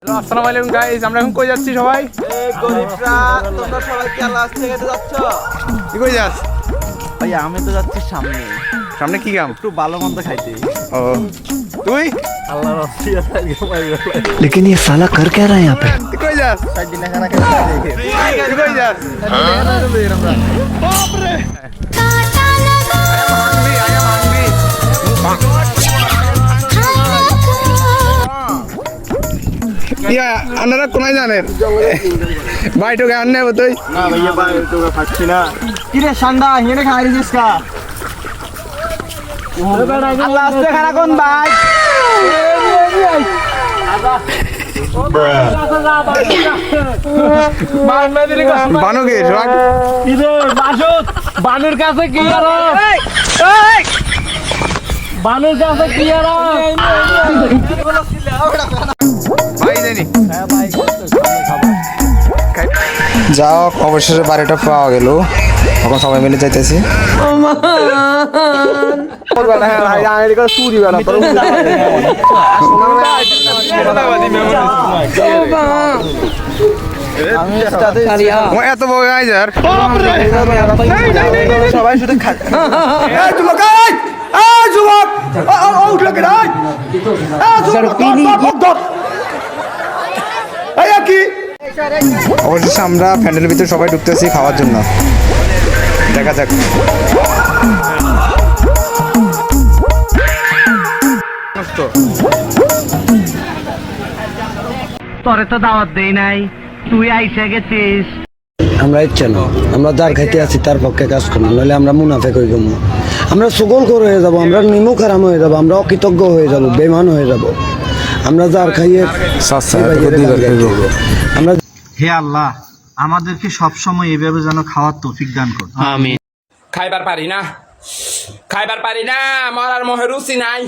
Hello আসসালামু আলাইকুম guys, আমরা এখন কই যাচ্ছি সবাই? গরিবরা তোমরা সবাই কি আল্লাহ থেকে যাচ্ছ? কি কই যাস? ভাই আমি তো যাচ্ছি সামনে সামনে কি কাম? একটু ভালো মন্দ খাইতে। ও তুই? আল্লাহর ওসিয়ত থেকে ভাই लेकिन ये साला कर क्या रहा है यहाँ पे? তুই কই যাস? সাইড দিন খানা খাইতে। তুই কই যাস? বাপ রে! I am hungry. ইয়া আপনারা কোনায় জানেন ভাই তোকে আননে তুই না ভাইয়া ভাই তোকে খাচ্ছি না। কি রে সান্ডা হেনে খাই দিস কা? আল্লাহ আস্তে খানা কোন ভাই? বানুকে বানুর কাছে কি আরো বানুর কাছে কি আরো ভাই জানি যাও অবশেষে বাড়িটা পাওয়া গেল। এখন সবাই মিলে যাইতেছি। এত বড় আইজার সবাই শুধু খাচ্ছে। অবশেষে আমরা প্যান্ডেলের ভিতরে সবাই ঢুকতেছি খাওয়ার জন্য। দেখা যাক। তোরে তো দাওয়াত দেই নাই, তুই আইসা গেছিস। আমরা ইচ্ছে না, আমরা যার খাইতে আছি তার পক্ষে কাজ করবো, নাহলে আমরা মুনাফেক হয়ে যাবো, আমরা সুগল করে হয়ে যাবো, আমরা নিমুখ হারাম হয়ে যাবো, আমরা অকৃতজ্ঞ হয়ে যাবো, বেমান হয়ে যাবো। আমরা যার খাইয়ে আমরা হে আল্লাহ আমাদেরকে সবসময় এভাবে যেন খাওয়ার তৌফিক দান কর। খাইবার পারি না মরার মোহে রুচি নাই।